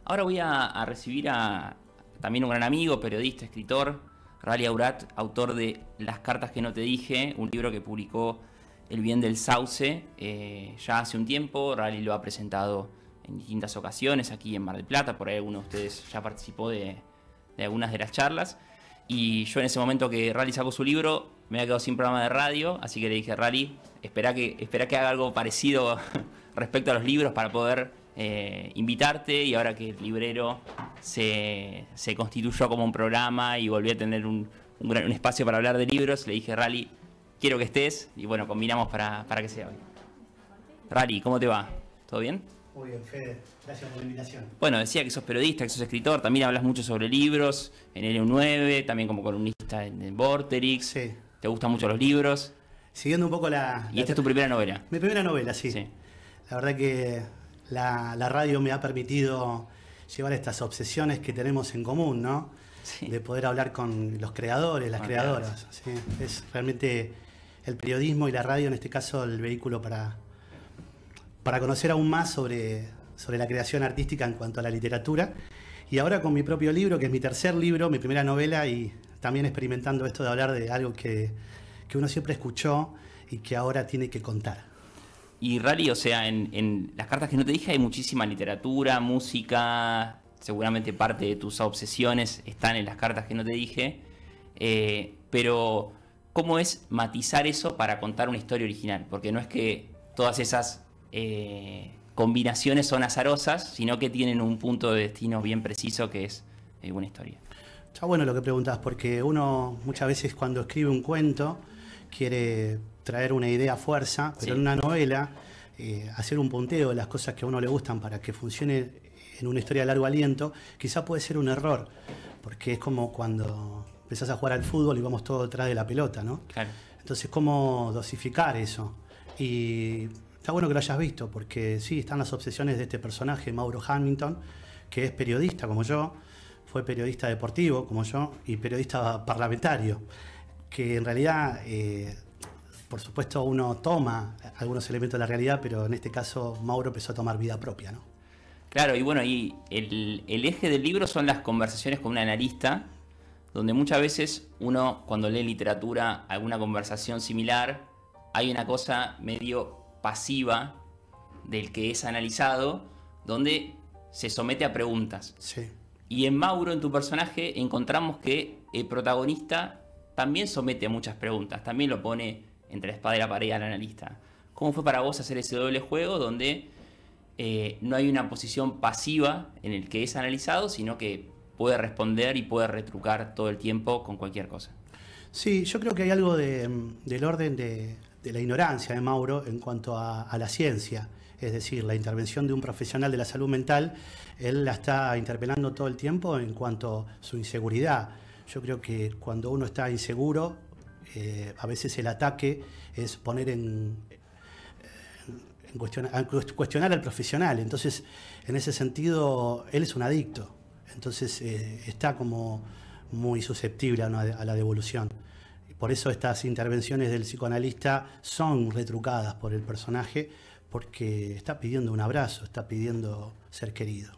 Ahora voy a recibir a también un gran amigo, periodista, escritor, Rally Aurat, autor de Las cartas que no te dije, un libro que publicó El Bien del Sauce ya hace un tiempo. Rally lo ha presentado en distintas ocasiones aquí en Mar del Plata, por ahí alguno de ustedes ya participó de algunas de las charlas. Y yo en ese momento que Rally sacó su libro me había quedado sin programa de radio, así que le dije: Rally, espera que haga algo parecido respecto a los libros para poder invitarte. Y ahora que el librero se constituyó como un programa y volví a tener un espacio para hablar de libros, le dije: Rally, quiero que estés, y bueno, combinamos para que sea hoy. Rally, ¿cómo te va? ¿Todo bien? Muy bien, Fede. Gracias por la invitación. Bueno, decía que sos periodista, que sos escritor, también hablas mucho sobre libros, en LU9, también como columnista en Vorterix. Sí. ¿Te gustan mucho los libros? Siguiendo un poco Y esta es tu primera novela. Mi primera novela, sí. Sí. La verdad que la radio me ha permitido llevar estas obsesiones que tenemos en común, ¿no? Sí. De poder hablar con los creadores, las creadoras. Sí. Es realmente el periodismo y la radio, en este caso, el vehículo para conocer aún más sobre la creación artística en cuanto a la literatura. Y ahora con mi propio libro, que es mi tercer libro, mi primera novela, y también experimentando esto de hablar de algo que uno siempre escuchó y que ahora tiene que contar. Y Rally, o sea, en Las cartas que no te dije hay muchísima literatura, música, seguramente parte de tus obsesiones están en Las cartas que no te dije, pero ¿cómo es matizar eso para contar una historia original? Porque no es que todas esas combinaciones son azarosas, sino que tienen un punto de destino bien preciso, que es una historia. Está bueno lo que preguntas, porque uno muchas veces cuando escribe un cuento quiere traer una idea a fuerza, pero Sí. en una novela hacer un punteo de las cosas que a uno le gustan para que funcione en una historia de largo aliento, quizá puede ser un error, porque es como cuando empezás a jugar al fútbol y vamos todos detrás de la pelota, ¿no? Claro. Entonces, ¿cómo dosificar eso? Y está bueno que lo hayas visto, porque sí, están las obsesiones de este personaje, Mauro Hamilton, que es periodista como yo, fue periodista deportivo como yo y periodista parlamentario, que en realidad, por supuesto, uno toma algunos elementos de la realidad, pero en este caso Mauro empezó a tomar vida propia, ¿no? Claro, y bueno, y el eje del libro son las conversaciones con un analista, donde muchas veces uno, cuando lee literatura, alguna conversación similar, hay una cosa medio pasiva del que es analizado, donde se somete a preguntas. Sí. Y en Mauro, en tu personaje, encontramos que el protagonista también somete a muchas preguntas, también lo pone entre la espada y la pared al analista. ¿Cómo fue para vos hacer ese doble juego donde no hay una posición pasiva en el que es analizado, sino que puede responder y puede retrucar todo el tiempo con cualquier cosa? Sí, yo creo que hay algo del orden de la ignorancia de Mauro en cuanto a la ciencia. Es decir, la intervención de un profesional de la salud mental, él la está interpelando todo el tiempo en cuanto a su inseguridad. Yo creo que cuando uno está inseguro, a veces el ataque es poner cuestionar al profesional. Entonces, en ese sentido, él es un adicto. Entonces, está como muy susceptible a la devolución. Y por eso estas intervenciones del psicoanalista son retrucadas por el personaje, porque está pidiendo un abrazo, está pidiendo ser querido.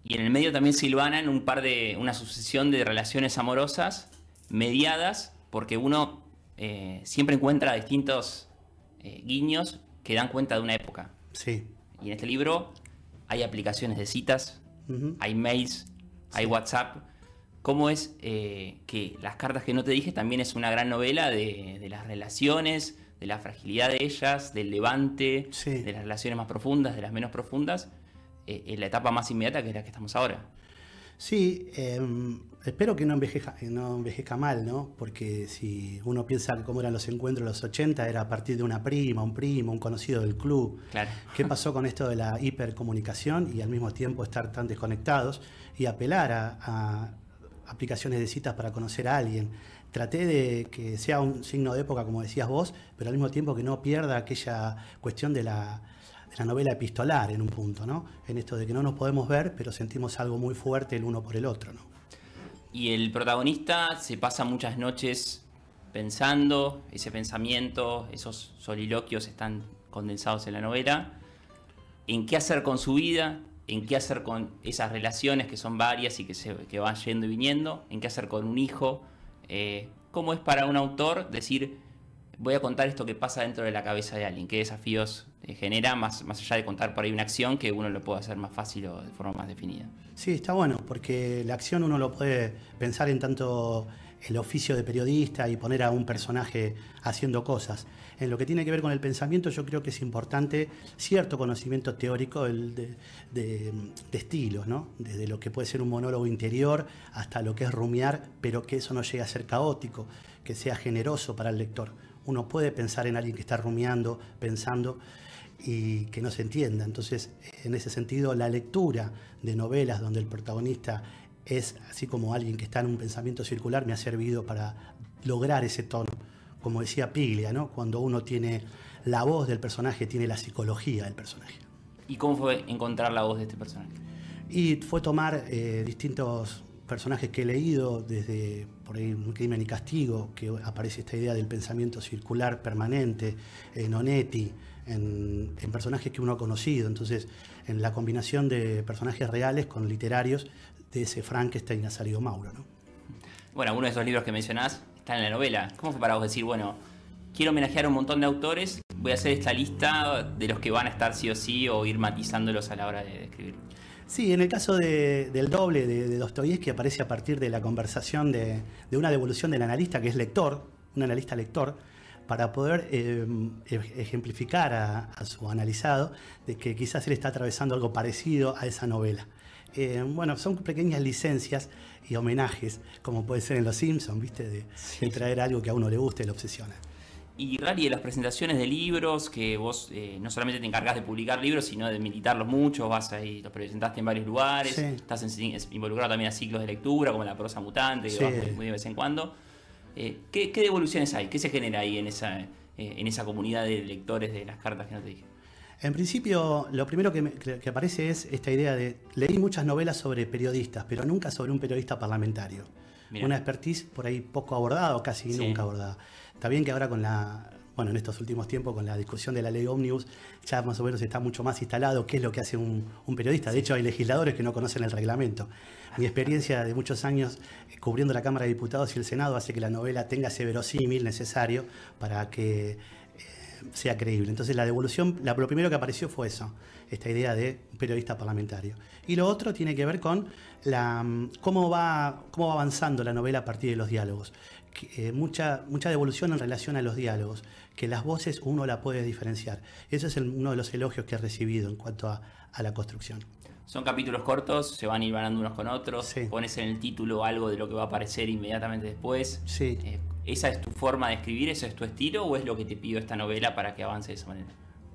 Y en el medio también silvanan una sucesión de relaciones amorosas mediadas, porque uno siempre encuentra distintos guiños que dan cuenta de una época. Sí. Y en este libro hay aplicaciones de citas, hay mails, hay WhatsApp. ¿Cómo es que Las cartas que no te dije también es una gran novela de las relaciones, de la fragilidad de ellas, del levante, Sí. de las relaciones más profundas, de las menos profundas, en la etapa más inmediata que es la que estamos ahora? Sí, espero que no envejezca mal, ¿no? Porque si uno piensa cómo eran los encuentros de los 80, era a partir de una prima, un primo, un conocido del club. Claro. ¿Qué pasó con esto de la hipercomunicación y al mismo tiempo estar tan desconectados y apelar a aplicaciones de citas para conocer a alguien? Traté de que sea un signo de época, como decías vos, pero al mismo tiempo que no pierda aquella cuestión de la novela epistolar en un punto, ¿no? En esto de que no nos podemos ver, pero sentimos algo muy fuerte el uno por el otro, ¿no? Y el protagonista se pasa muchas noches pensando, ese pensamiento, esos soliloquios están condensados en la novela, en qué hacer con su vida, en qué hacer con esas relaciones que son varias y que van yendo y viniendo, en qué hacer con un hijo. ¿Cómo es para un autor decir, voy a contar esto que pasa dentro de la cabeza de alguien? ¿Qué desafíos genera, más allá de contar por ahí una acción que uno lo puede hacer más fácil o de forma más definida? Sí, está bueno, porque la acción uno lo puede pensar en tanto el oficio de periodista y poner a un personaje haciendo cosas. En lo que tiene que ver con el pensamiento, yo creo que es importante cierto conocimiento teórico de estilos, ¿no? Desde lo que puede ser un monólogo interior hasta lo que es rumiar, pero que eso no llegue a ser caótico, que sea generoso para el lector. Uno puede pensar en alguien que está rumiando, pensando y que no se entienda. Entonces, en ese sentido, la lectura de novelas donde el protagonista es así como alguien que está en un pensamiento circular me ha servido para lograr ese tono. Como decía Piglia, ¿no? Cuando uno tiene la voz del personaje, tiene la psicología del personaje. ¿Y cómo fue encontrar la voz de este personaje? Y fue tomar distintos personajes que he leído, desde por ahí Un crimen y castigo, que aparece esta idea del pensamiento circular permanente, en Onetti, en personajes que uno ha conocido. Entonces, en la combinación de personajes reales con literarios de ese Frankenstein Nazario Mauro, ¿no? Bueno, uno de esos libros que mencionás está en la novela. ¿Cómo fue para vos decir, bueno, quiero homenajear a un montón de autores, voy a hacer esta lista de los que van a estar sí o sí o ir matizándolos a la hora de escribir? Sí, en el caso del doble de Dostoyevsky aparece a partir de la conversación de una devolución del analista que es lector, un analista lector, para poder ejemplificar a su analizado de que quizás él está atravesando algo parecido a esa novela. Bueno, son pequeñas licencias y homenajes, como puede ser en Los Simpsons, ¿viste? De traer algo que a uno le guste y lo obsesiona. Y Rally, de las presentaciones de libros, que vos no solamente te encargás de publicar libros, sino de militarlos mucho, vas ahí, los presentaste en varios lugares, sí. Estás involucrado también a ciclos de lectura, como La prosa mutante, que sí. Vas muy de vez en cuando. ¿Qué devoluciones hay? ¿Qué se genera ahí en esa comunidad de lectores de las cartas que no te dije? En principio, lo primero que aparece es esta idea de... Leí muchas novelas sobre periodistas, pero nunca sobre un periodista parlamentario. Mirá. Una expertise por ahí poco abordada o casi nunca abordada. Está bien que ahora en estos últimos tiempos con la discusión de la ley Ómnibus ya más o menos está mucho más instalado qué es lo que hace un periodista. De hecho, hay legisladores que no conocen el reglamento. Mi experiencia de muchos años cubriendo la Cámara de Diputados y el Senado hace que la novela tenga ese verosímil necesario para que sea creíble. Entonces la devolución, lo primero que apareció fue eso, esta idea de un periodista parlamentario. Y lo otro tiene que ver con cómo va avanzando la novela a partir de los diálogos. Mucha devolución en relación a los diálogos, que las voces uno la puede diferenciar. Ese es uno de los elogios que he recibido en cuanto a la construcción. Son capítulos cortos, se van hilvanando unos con otros, sí. Pones en el título algo de lo que va a aparecer inmediatamente después. Sí. ¿Esa es tu forma de escribir? ¿Ese es tu estilo? ¿O es lo que te pidió esta novela para que avance de esa manera?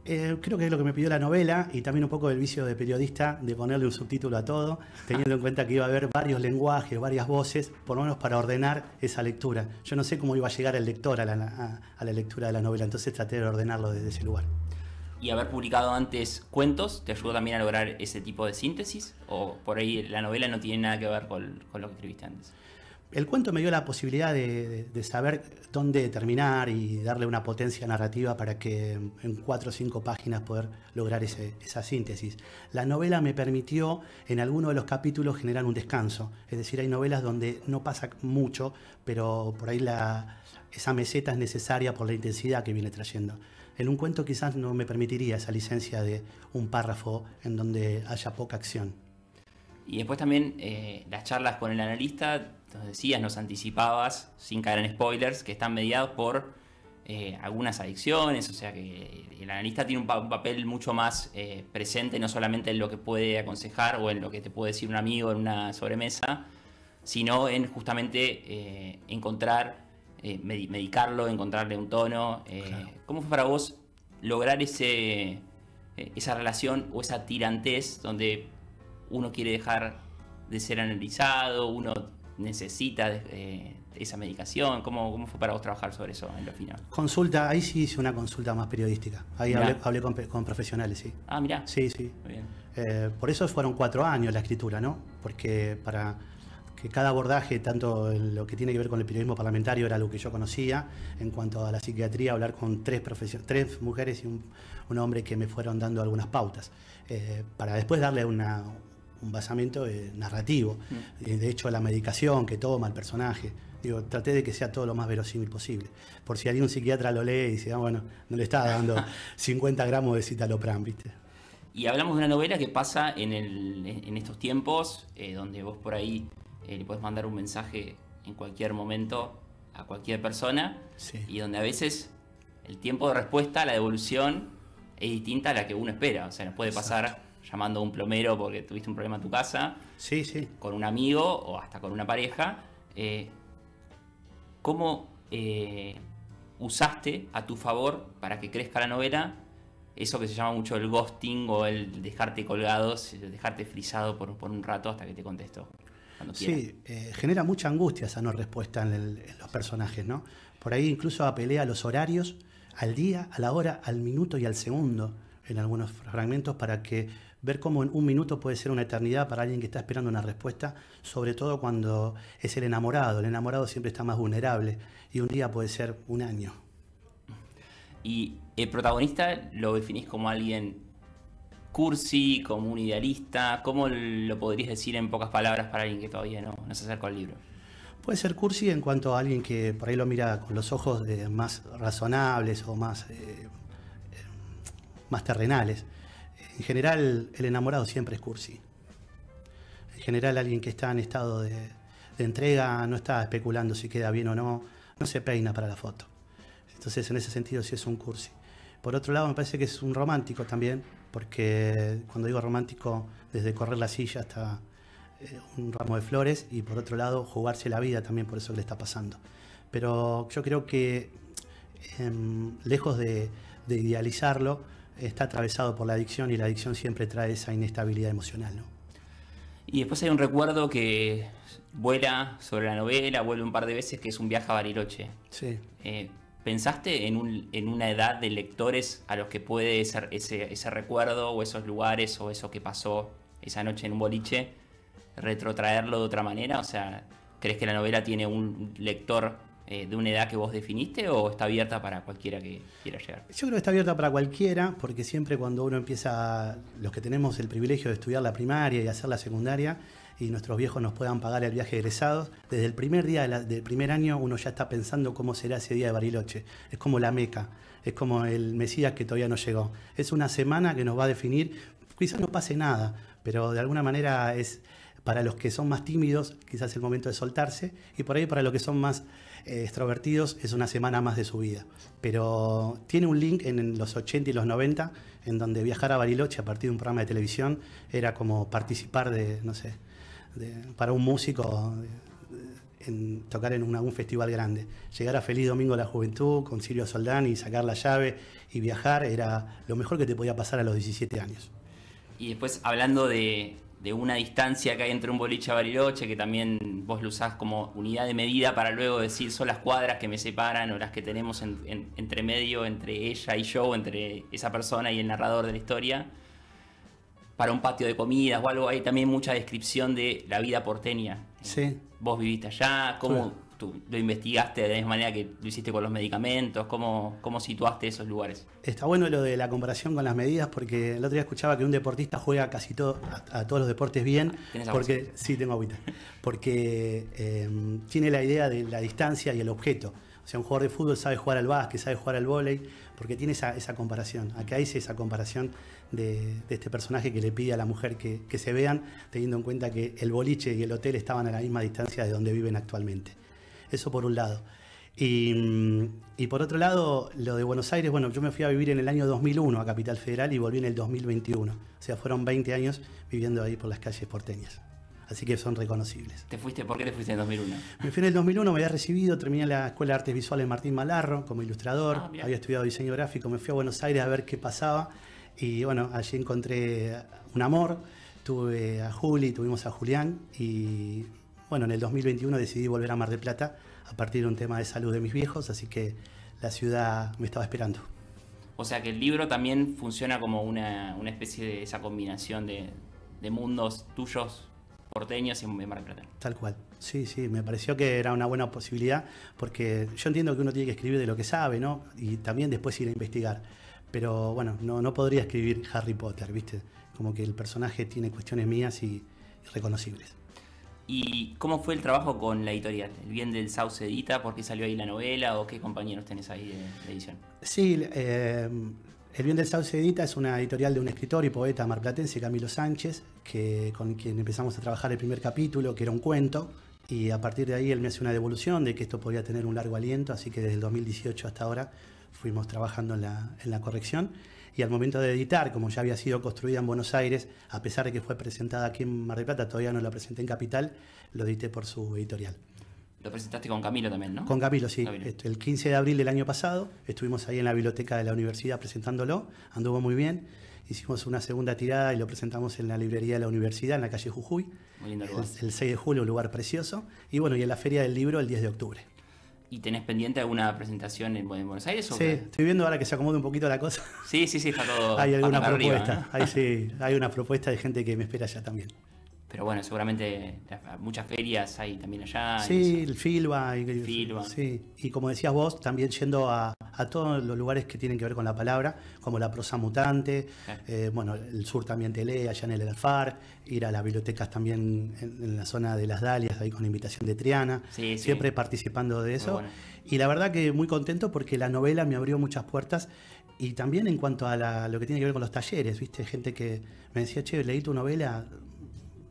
Creo que es lo que me pidió la novela y también un poco del vicio de periodista de ponerle un subtítulo a todo, teniendo en cuenta que iba a haber varios lenguajes, varias voces, por lo menos para ordenar esa lectura. Yo no sé cómo iba a llegar el lector a la lectura de la novela, entonces traté de ordenarlo desde ese lugar. ¿Y haber publicado antes cuentos te ayudó también a lograr ese tipo de síntesis? ¿O por ahí la novela no tiene nada que ver con lo que escribiste antes? El cuento me dio la posibilidad de saber dónde terminar y darle una potencia narrativa para que en 4 o 5 páginas poder lograr esa síntesis. La novela me permitió en alguno de los capítulos generar un descanso. Es decir, hay novelas donde no pasa mucho, pero por ahí esa meseta es necesaria por la intensidad que viene trayendo. En un cuento quizás no me permitiría esa licencia de un párrafo en donde haya poca acción. Y después también las charlas con el analista, nos decías, nos anticipabas, sin caer en spoilers, que están mediados por algunas adicciones, o sea que el analista tiene un papel mucho más presente, no solamente en lo que puede aconsejar o en lo que te puede decir un amigo en una sobremesa, sino en justamente encontrar, medicarlo, encontrarle un tono. Claro. ¿Cómo fue para vos lograr esa relación o esa tirantez donde uno quiere dejar de ser analizado, uno necesita esa medicación? ¿Cómo fue para vos trabajar sobre eso en lo final? Consulta, ahí sí hice una consulta más periodística. Ahí hablé con profesionales, sí. Ah, mirá. Sí. Muy bien. Por eso fueron 4 años la escritura, ¿no? Porque que cada abordaje, tanto en lo que tiene que ver con el periodismo parlamentario, era lo que yo conocía. En cuanto a la psiquiatría, hablar con tres mujeres y un hombre que me fueron dando algunas pautas, para después darle un basamento narrativo. De hecho, la medicación que toma el personaje. Digo, traté de que sea todo lo más verosímil posible. Por si algún psiquiatra lo lee y dice, bueno, no le estaba dando 50 gramos de citalopram, ¿viste? Y hablamos de una novela que pasa en estos tiempos, donde vos por ahí le podés mandar un mensaje en cualquier momento a cualquier persona, sí. Y donde a veces el tiempo de respuesta, la devolución, es distinta a la que uno espera. O sea, nos puede pasar Exacto. Llamando a un plomero porque tuviste un problema en tu casa, sí, sí. Con un amigo o hasta con una pareja. ¿Cómo usaste a tu favor para que crezca la novela eso que se llama mucho el ghosting o el dejarte colgado, dejarte frisado por un rato hasta que te contesto? Sí, genera mucha angustia esa no respuesta en los personajes, ¿no? Por ahí incluso apelé a los horarios, al día, a la hora, al minuto y al segundo en algunos fragmentos para que ver cómo en un minuto puede ser una eternidad para alguien que está esperando una respuesta, sobre todo cuando es el enamorado. El enamorado siempre está más vulnerable y un día puede ser un año. Y el protagonista lo definís como alguien cursi, como un idealista. ¿Cómo lo podrías decir en pocas palabras para alguien que todavía no se acerca al libro? Puede ser cursi en cuanto a alguien que por ahí lo mira con los ojos más razonables o más terrenales. En general, el enamorado siempre es cursi. En general, alguien que está en estado de entrega no está especulando si queda bien o no se peina para la foto. Entonces, en ese sentido, sí es un cursi. Por otro lado, me parece que es un romántico también, porque cuando digo romántico, desde correr la silla hasta un ramo de flores, y por otro lado, jugarse la vida también por eso que le está pasando. Pero yo creo que, lejos de idealizarlo, está atravesado por la adicción, y la adicción siempre trae esa inestabilidad emocional, ¿no? Y después hay un recuerdo que vuela sobre la novela, vuelve un par de veces, que es un viaje a Bariloche. Sí. ¿Pensaste en una edad de lectores a los que puede ser ese recuerdo o esos lugares o eso que pasó esa noche en un boliche, retrotraerlo de otra manera? O sea, ¿crees que la novela tiene un lector de una edad que vos definiste o está abierta para cualquiera que quiera llegar? Yo creo que está abierta para cualquiera, porque siempre cuando uno empieza, los que tenemos el privilegio de estudiar la primaria y hacer la secundaria, y nuestros viejos nos puedan pagar el viaje de egresados, desde el primer día del primer año uno ya está pensando cómo será ese día de Bariloche. Es como la Meca, es como el Mesías que todavía no llegó. Es una semana que nos va a definir, quizás no pase nada, pero de alguna manera es para los que son más tímidos, quizás el momento de soltarse, y por ahí para los que son más extrovertidos es una semana más de su vida. Pero tiene un link en los 80 y los 90, en donde viajar a Bariloche a partir de un programa de televisión era como participar para un músico en tocar en un festival grande. Llegar a Feliz Domingo de la Juventud con Silvio Soldán y sacar la llave y viajar era lo mejor que te podía pasar a los 17 años. Y después, hablando de una distancia que hay entre un boliche a Bariloche, que también vos lo usás como unidad de medida para luego decir son las cuadras que me separan o las que tenemos entre medio, entre ella y yo, entre esa persona y el narrador de la historia, para un patio de comidas o algo, hay también mucha descripción de la vida porteña. Sí. Vos viviste allá, ¿cómo tú lo investigaste de la misma manera que lo hiciste con los medicamentos? ¿Cómo situaste esos lugares? Está bueno lo de la comparación con las medidas, porque el otro día escuchaba que un deportista juega casi a todos los deportes bien. ¿Tenés porque sí, tengo agüita. Porque tiene la idea de la distancia y el objeto. O sea, un jugador de fútbol sabe jugar al básquet, sabe jugar al vóley, porque tiene esa comparación. Acá hice esa comparación de este personaje que le pide a la mujer que se vean, teniendo en cuenta que el boliche y el hotel estaban a la misma distancia de donde viven actualmente. Eso por un lado. Y por otro lado, lo de Buenos Aires, bueno, yo me fui a vivir en el año 2001 a Capital Federal y volví en el 2021. O sea, fueron 20 años viviendo ahí por las calles porteñas. Así que son reconocibles. ¿Por qué te fuiste en 2001? Me fui en el 2001, me había recibido, terminé la Escuela de Artes Visuales Martín Malarro como ilustrador, había estudiado diseño gráfico, me fui a Buenos Aires a ver qué pasaba y bueno, allí encontré un amor, tuve a Juli, tuvimos a Julián y bueno, en el 2021 decidí volver a Mar del Plata a partir de un tema de salud de mis viejos, así que la ciudad me estaba esperando. O sea que el libro también funciona como una especie de esa combinación de mundos tuyos porteños en Mar del Plata. Tal cual. Sí, sí, me pareció que era una buena posibilidad, porque yo entiendo que uno tiene que escribir de lo que sabe, ¿no? Y también después ir a investigar. Pero bueno, no podría escribir Harry Potter, ¿viste? Como que el personaje tiene cuestiones mías y reconocibles. ¿Y cómo fue el trabajo con la editorial? ¿El Bien del Sauce edita? ¿Por qué salió ahí la novela? ¿O qué compañeros tenés ahí de edición? Sí, El Bien del Sauce edita es una editorial de un escritor y poeta marplatense, Camilo Sánchez, con quien empezamos a trabajar el primer capítulo, que era un cuento, y a partir de ahí él me hace una devolución de que esto podía tener un largo aliento, así que desde el 2018 hasta ahora fuimos trabajando en la corrección. Y al momento de editar, como ya había sido construida en Buenos Aires, a pesar de que fue presentada aquí en Mar del Plata, todavía no la presenté en Capital, lo edité por su editorial. Lo presentaste con Camilo también, ¿no? Con Camilo, sí. Camilo. El 15 de abril del año pasado estuvimos ahí en la biblioteca de la universidad presentándolo, anduvo muy bien. Hicimos una segunda tirada y lo presentamos en la librería de la universidad, en la calle Jujuy. Muy lindo lugar. El 6 de julio, un lugar precioso. Y bueno, y en la Feria del Libro el 10 de octubre. ¿Y tenés pendiente alguna presentación en Buenos Aires? ¿O Sí, qué? Estoy viendo ahora que se acomode un poquito la cosa. Sí, está todo. Hay alguna patas propuesta. arriba, ¿no? Ahí sí, hay una propuesta de gente que me espera allá también. Pero bueno, seguramente muchas ferias hay también allá. Sí, el Filba. Filba. Sí, y como decías vos, también yendo a todos los lugares que tienen que ver con la palabra, como la prosa mutante, bueno, el sur también te lee, allá en el Alfar, ir a las bibliotecas también en la zona de las Dalias, ahí con la invitación de Triana, Sí, siempre participando de eso. bueno. Y la verdad que muy contento porque la novela me abrió muchas puertas. Y también en cuanto a lo que tiene que ver con los talleres, ¿viste? Gente que me decía, che, leí tu novela,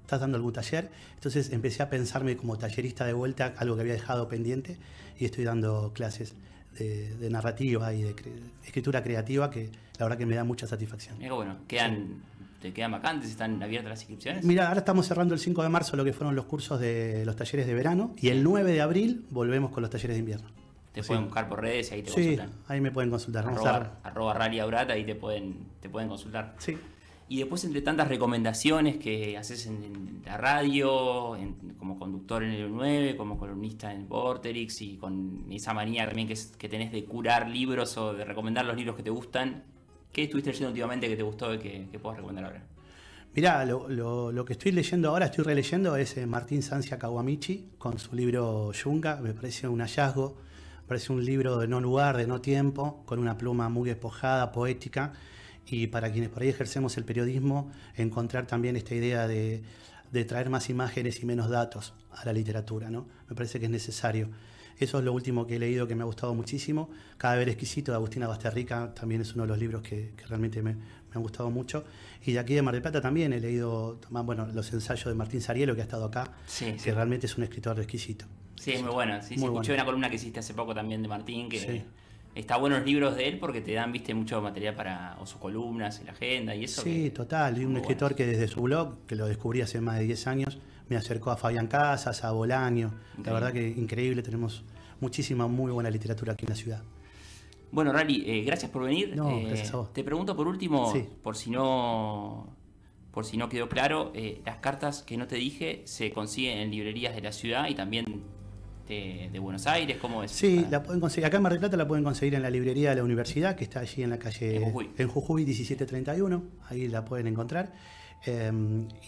¿estás dando algún taller? Entonces empecé a pensarme como tallerista de vuelta, algo que había dejado pendiente, y estoy dando clases de narrativa y de escritura creativa, que la verdad que me da mucha satisfacción. Mira, bueno, ¿te quedan vacantes? ¿Están abiertas las inscripciones? Mira, ahora estamos cerrando el 5 de marzo lo que fueron los cursos de los talleres de verano, y el 9 de abril volvemos con los talleres de invierno. Te pueden buscar por redes y ahí te Sí, consultan. ahí me pueden consultar. Vamos a... @Rally Aurat, ahí te pueden consultar. Sí. Y después, entre tantas recomendaciones que haces en la radio, como conductor en el 9, como columnista en Vorterix, y con esa manía también que tenés de curar libros o de recomendar los libros que te gustan, ¿qué estuviste leyendo últimamente que te gustó y que puedas recomendar ahora? Mirá, lo que estoy leyendo ahora, estoy releyendo, es Martín Sancia Kawamichi con su libro Yunga. Me parece un hallazgo, me parece un libro de no lugar, de no tiempo, con una pluma muy despojada, poética. Y para quienes por ahí ejercemos el periodismo, encontrar también esta idea de traer más imágenes y menos datos a la literatura, ¿no? Me parece que es necesario. Eso es lo último que he leído que me ha gustado muchísimo. Cadáver exquisito de Agustina Basterrica también es uno de los libros que realmente me han gustado mucho. Y de aquí de Mar del Plata también he leído, bueno, los ensayos de Martín Sarielo, que ha estado acá, que realmente es un escritor exquisito. Sí, es muy bueno. Sí, muy escuché bueno. una columna que hiciste hace poco también de Martín, que Sí. está bueno los libros de él porque te dan, viste, mucho material o sus columnas, la agenda y eso. Sí, total. Y un muy escritor bueno. que desde su blog, que lo descubrí hace más de 10 años, me acercó a Fabián Casas, a Bolaño. Increíble. La verdad que increíble, tenemos muchísima, muy buena literatura aquí en la ciudad. Bueno, Rally, gracias por venir. No, gracias a vos. Te pregunto por último, Sí. por si no quedó claro, las cartas que no te dije se consiguen en librerías de la ciudad y también de Buenos Aires, ¿cómo es? Sí, la pueden conseguir. Acá en Mar del Plata la pueden conseguir en la librería de la universidad, que está allí en la calle En Jujuy. 1731. Ahí la pueden encontrar.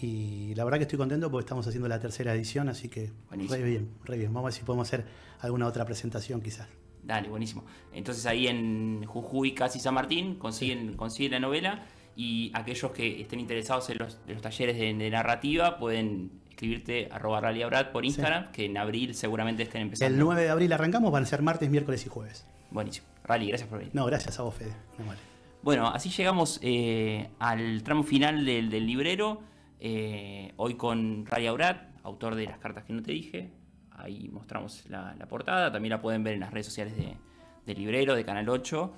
Y la verdad que estoy contento porque estamos haciendo la tercera edición, así que Buenísimo. re bien. Vamos a ver si podemos hacer alguna otra presentación quizás. Dale, buenísimo. Entonces ahí en Jujuy, casi San Martín, consiguen la novela, y aquellos que estén interesados en los talleres de narrativa pueden escribirte @RallyAurat por Instagram, que en abril seguramente estén empezando. El 9 de abril arrancamos, van a ser martes, miércoles y jueves. Buenísimo. Rally, gracias por venir. No, gracias a vos, Fede. No, vale. Bueno, así llegamos al tramo final del librero. Hoy con Rally Aurat, autor de Las cartas que no te dije. Ahí mostramos la portada. También la pueden ver en las redes sociales de Librero, de Canal 8.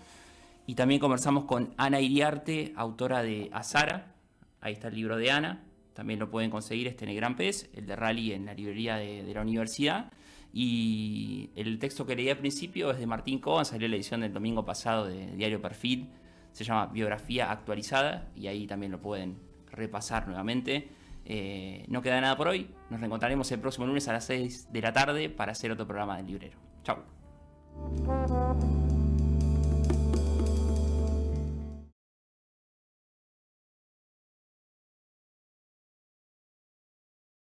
Y también conversamos con Ana Iriarte, autora de Azara. Ahí está el libro de Ana. También lo pueden conseguir en el Gran Pez, el de Rally en la librería de la universidad. Y el texto que leí al principio es de Martín Coban, salió la edición del domingo pasado de Diario Perfil. Se llama Biografía Actualizada y ahí también lo pueden repasar nuevamente. No queda nada por hoy. Nos reencontraremos el próximo lunes a las 6 de la tarde para hacer otro programa del librero. Chau.